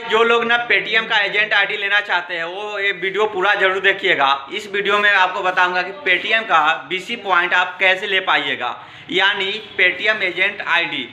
जो लोग ना पेटीएम का एजेंट आईडी लेना चाहते हैं वो ये वीडियो पूरा जरूर देखिएगा। इस वीडियो में आपको बताऊंगा कि पेटीएम का बीसी पॉइंट आप कैसे ले पाइएगा, यानी पेटीएम एजेंट आईडी,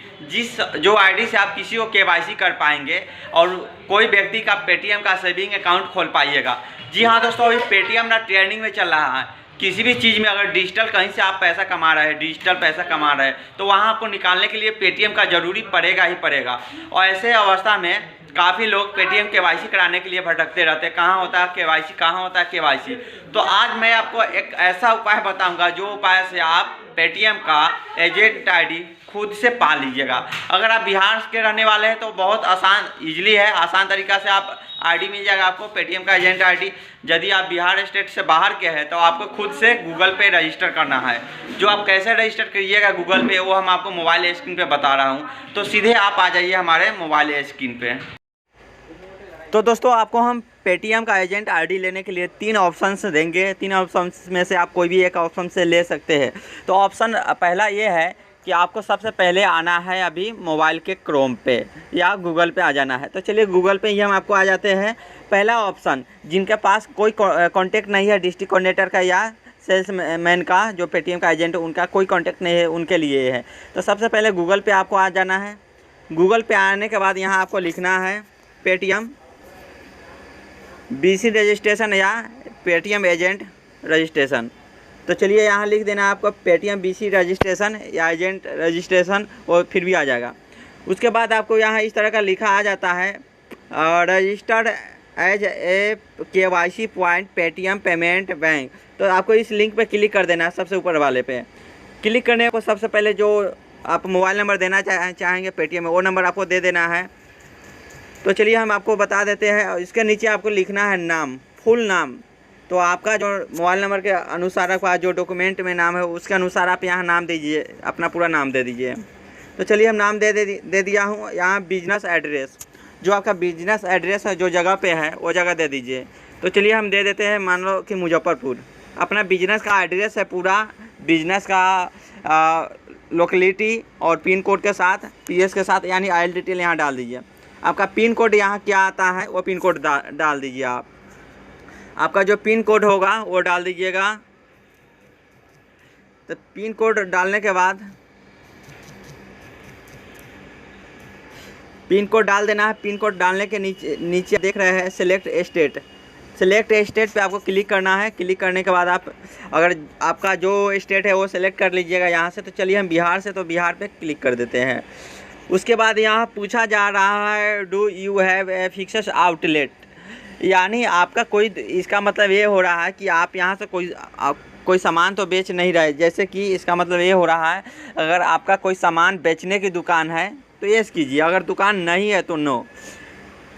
जो आईडी से आप किसी को केवाईसी कर पाएंगे और कोई व्यक्ति का पेटीएम का सेविंग अकाउंट खोल पाइएगा। जी हाँ दोस्तों, अभी पेटीएम ना ट्रेंडिंग में चल रहा है। किसी भी चीज़ में अगर डिजिटल कहीं से आप पैसा कमा रहे हैं, डिजिटल पैसा कमा रहे हैं, तो वहाँ आपको निकालने के लिए पेटीएम का ज़रूरी पड़ेगा ही पड़ेगा। और ऐसे अवस्था में काफ़ी लोग पेटीएम केवाईसी कराने के लिए भटकते रहते हैं, कहाँ होता है केवाईसी, कहाँ होता है केवाईसी। तो आज मैं आपको एक ऐसा उपाय बताऊंगा जो उपाय से आप पेटीएम का एजेंट आईडी खुद से पा लीजिएगा। अगर आप बिहार के रहने वाले हैं तो बहुत आसान तरीका से आप आईडी मिल जाएगा आपको, पेटीएम का एजेंट आईडी। यदि आप बिहार स्टेट से बाहर के हैं तो आपको खुद से गूगल पे रजिस्टर करना है। जो आप कैसे रजिस्टर करिएगा गूगल पे वो हम आपको मोबाइल स्क्रीन पे बता रहा हूँ, तो सीधे आप आ जाइए हमारे मोबाइल स्क्रीन पे। तो दोस्तों, आपको हम पेटीएम का एजेंट आईडी लेने के लिए 3 ऑप्शंस देंगे। 3 ऑप्शंस में से आप कोई भी एक ऑप्शन से ले सकते हैं। तो ऑप्शन पहला ये है कि आपको सबसे पहले आना है अभी मोबाइल के क्रोम पे या गूगल पे आ जाना है। तो चलिए गूगल पे ही हम आपको आ जाते हैं। पहला ऑप्शन, जिनके पास कोई कॉन्टैक्ट नहीं है डिस्ट्रिक्ट कोऑर्डिनेटर का या सेल्स मैन का, जो पेटीएम का एजेंट उनका कोई कॉन्टैक्ट नहीं है, उनके लिए है। तो सबसे पहले गूगल पे आपको आ जाना है। गूगल पे आने के बाद यहाँ आपको लिखना है पेटीएम बीसी रजिस्ट्रेशन या पेटीएम एजेंट रजिस्ट्रेशन। तो चलिए यहाँ लिख देना आपको पेटीएम बीसी रजिस्ट्रेशन या एजेंट रजिस्ट्रेशन, और फिर भी आ जाएगा। उसके बाद आपको यहाँ इस तरह का लिखा आ जाता है registered as a KYC point Paytm payment bank. तो आपको इस लिंक पे क्लिक कर देना है, सबसे ऊपर वाले पे क्लिक करने को सबसे पहले जो आप मोबाइल नंबर देना चाहेंगे पेटीएम में, वो नंबर आपको दे देना है। तो चलिए हम आपको बता देते हैं। इसके नीचे आपको लिखना है नाम, फुल नाम। तो आपका जो मोबाइल नंबर के अनुसार आपका जो डॉक्यूमेंट में नाम है उसके अनुसार आप यहाँ नाम दीजिए, अपना पूरा नाम दे दीजिए। तो चलिए हम नाम दे दिया हूँ। यहाँ बिजनेस एड्रेस, जो आपका बिजनेस एड्रेस है जो जगह पे है वो जगह दे दीजिए। तो चलिए हम दे देते हैं, मान लो कि मुजफ्फरपुर। अपना बिजनेस का एड्रेस है, पूरा बिजनेस का लोकेलिटी और पिन कोड के साथ, पीएस के साथ, यानी आइल डिटेल यहाँ डाल दीजिए। आपका पिन कोड यहाँ क्या आता है वो पिन कोड डाल दीजिए। आपका जो पिन कोड होगा वो डाल दीजिएगा। तो पिन कोड डालने के बाद पिन कोड डाल देना है। पिन कोड डालने के नीचे देख रहे हैं सेलेक्ट स्टेट पे आपको क्लिक करना है। क्लिक करने के बाद आप अगर आपका जो स्टेट है वो सेलेक्ट कर लीजिएगा यहाँ से। तो चलिए हम बिहार से, तो बिहार पे क्लिक कर देते हैं। उसके बाद यहाँ पूछा जा रहा है do you have a fixed outlet, यानी आपका कोई, इसका मतलब ये हो रहा है कि आप यहाँ से कोई सामान तो बेच नहीं रहे। जैसे कि इसका मतलब ये हो रहा है अगर आपका कोई सामान बेचने की दुकान है तो यस कीजिए, अगर दुकान नहीं है तो नो।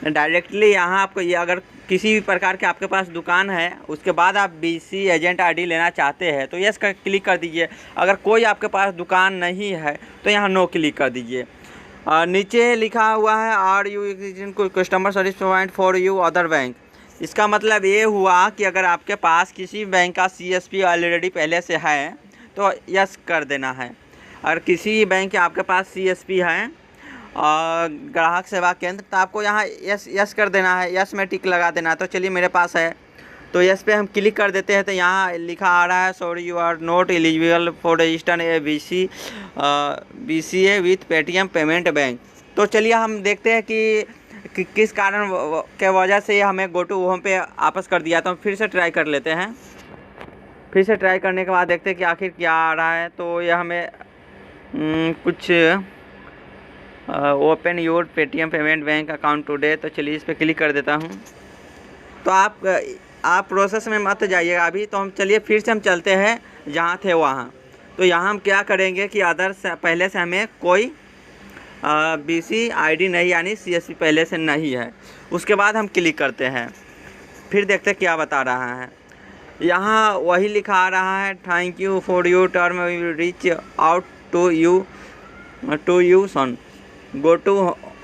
डायरेक्टली यहाँ आपको ये, अगर किसी भी प्रकार के आपके पास दुकान है उसके बाद आप बीसी एजेंट आईडी लेना चाहते हैं तो यस का क्लिक कर दीजिए। अगर कोई आपके पास दुकान नहीं है तो यहाँ नो क्लिक कर दीजिए। नीचे लिखा हुआ है are you customer service provide for you other bank. इसका मतलब ये हुआ कि अगर आपके पास किसी बैंक का सीएसपी ऑलरेडी पहले से है तो यस कर देना है। अगर किसी बैंक के आपके पास सीएसपी है ग्राहक सेवा केंद्र, तो आपको यहाँ यस कर देना है, यस में टिक लगा देना है। तो चलिए मेरे पास है तो यस पे हम क्लिक कर देते हैं। तो यहाँ लिखा आ रहा है sorry you are not eligible for register a BCA with Paytm payment bank. तो चलिए हम देखते हैं कि किस कारण के वजह से हमें गो टू होम पे वापस कर दिया। तो हम फिर से ट्राई कर लेते हैं। फिर से ट्राई करने के बाद देखते हैं कि आखिर क्या आ रहा है। तो यह हमें कुछ open your Paytm payment bank account today. तो चलिए इस पर क्लिक कर देता हूँ। तो आप प्रोसेस में मत जाइएगा अभी। तो हम चलिए फिर से हम चलते हैं जहाँ थे वहाँ। तो यहाँ हम क्या करेंगे कि पहले से हमें कोई बीसी आईडी नहीं, यानी सीएसपी पहले से नहीं है। उसके बाद हम क्लिक करते हैं, फिर देखते क्या बता रहा है। यहाँ वही लिखा आ रहा है thank you for your term reach out to you soon go to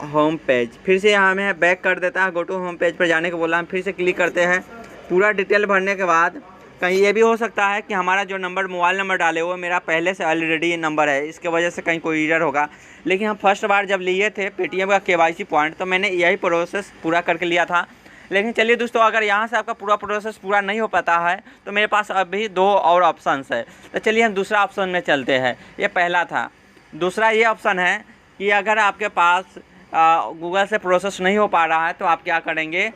home page. फिर से यहाँ हमें बैक कर देता है, गो टू होम पेज पर जाने को बोला। हम फिर से क्लिक करते हैं। पूरा डिटेल भरने के बाद कहीं ये भी हो सकता है कि हमारा जो नंबर मोबाइल नंबर डाले वो मेरा पहले से ऑलरेडी नंबर है, इसके वजह से कहीं कोई एरर होगा। लेकिन हम फर्स्ट बार जब लिए थे पेटीएम का KYC पॉइंट तो मैंने यही प्रोसेस पूरा करके लिया था। लेकिन चलिए दोस्तों, अगर यहाँ से आपका पूरा प्रोसेस पूरा नहीं हो पाता है तो मेरे पास अभी 2 और ऑप्शंस है। तो चलिए हम दूसरा ऑप्शन में चलते हैं। ये पहला था। दूसरा ये ऑप्शन है कि अगर आपके पास गूगल से प्रोसेस नहीं हो पा रहा है तो आप क्या करेंगे,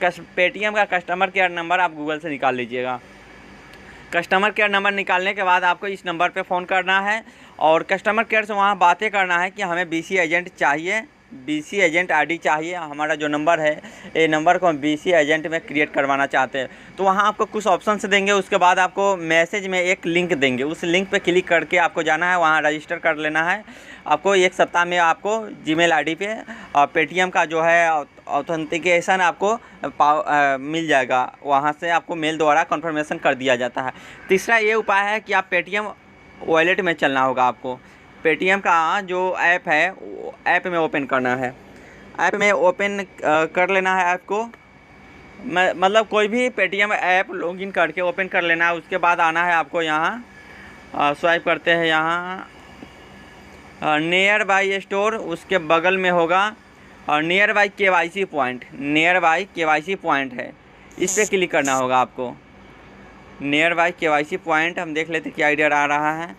पेटीएम का कस्टमर केयर नंबर आप गूगल से निकाल लीजिएगा। कस्टमर केयर नंबर निकालने के बाद आपको इस नंबर पे फ़ोन करना है और कस्टमर केयर से वहाँ बातें करना है कि हमें BC एजेंट चाहिए, BC एजेंट ID चाहिए। हमारा जो नंबर है ये नंबर को हम BC एजेंट में क्रिएट करवाना चाहते हैं। तो वहाँ आपको कुछ ऑप्शन से देंगे, उसके बाद आपको मैसेज में एक लिंक देंगे। उस लिंक पे क्लिक करके आपको जाना है, वहाँ रजिस्टर कर लेना है। आपको 1 सप्ताह में आपको Gmail ID पे पेटीएम का जो है ऑथेंटिकेशन आपको मिल जाएगा। वहाँ से आपको मेल द्वारा कन्फर्मेशन कर दिया जाता है। तीसरा ये उपाय है कि आप पेटीएम वॉलेट में चलना होगा। आपको पेटीएम का जो ऐप है वो ऐप में ओपन करना है। ऐप में ओपन कर लेना है ऐप को, मतलब कोई भी पेटीएम ऐप लॉगिन करके ओपन कर लेना है। उसके बाद आना है आपको यहाँ स्वाइप करते हैं, यहाँ नियर बाई स्टोर, उसके बगल में होगा और near by KYC point, near by KYC point है, इस पर क्लिक करना होगा आपको। नियर बाई KYC पॉइंट हम देख लेते क्या आइडिया आ रहा है,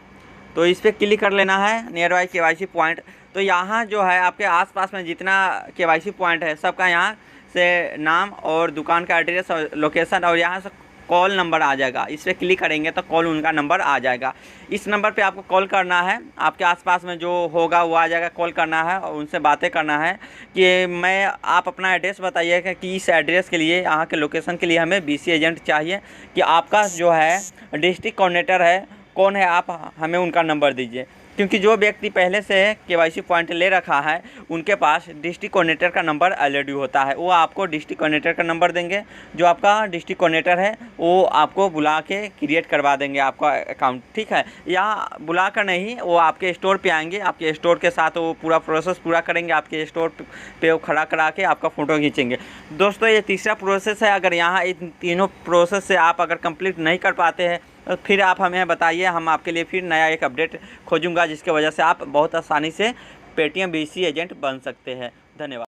तो इस पर क्लिक कर लेना है नियर बाई KYC पॉइंट। तो यहाँ जो है आपके आसपास में जितना KYC पॉइंट है सबका यहाँ से नाम और दुकान का एड्रेस और लोकेशन और यहाँ से कॉल नंबर आ जाएगा। इस पर क्लिक करेंगे तो कॉल उनका नंबर आ जाएगा। इस नंबर पे आपको कॉल करना है, आपके आसपास में जो होगा वो आ जाएगा। कॉल करना है और उनसे बातें करना है कि आप अपना एड्रेस बताइएगा कि इस एड्रेस के लिए, यहाँ के लोकेशन के लिए हमें BC एजेंट चाहिए, कि आपका जो है डिस्ट्रिक्ट कोऑर्डिनेटर है कौन है, आप हमें उनका नंबर दीजिए। क्योंकि जो व्यक्ति पहले से KYC पॉइंट ले रखा है उनके पास डिस्ट्रिक्ट कोऑर्डिनेटर का नंबर ऑलरेडी होता है। वो आपको डिस्ट्रिक्ट कोऑर्डिनेटर का नंबर देंगे। जो आपका डिस्ट्रिक्ट कोऑर्डिनेटर है वो आपको बुला के क्रिएट करवा देंगे आपका अकाउंट, ठीक है। या बुला कर नहीं, वो आपके स्टोर पे आएंगे, आपके स्टोर के साथ वो पूरा प्रोसेस पूरा करेंगे। आपके स्टोर पे वो खड़ा करा के आपका फ़ोटो खींचेंगे। दोस्तों ये तीसरा प्रोसेस है। अगर यहाँ इन तीनों प्रोसेस से आप अगर कंप्लीट नहीं कर पाते हैं तो फिर आप हमें बताइए, हम आपके लिए फिर नया एक अपडेट खोजूंगा जिसके वजह से आप बहुत आसानी से पेटीएम BC एजेंट बन सकते हैं। धन्यवाद।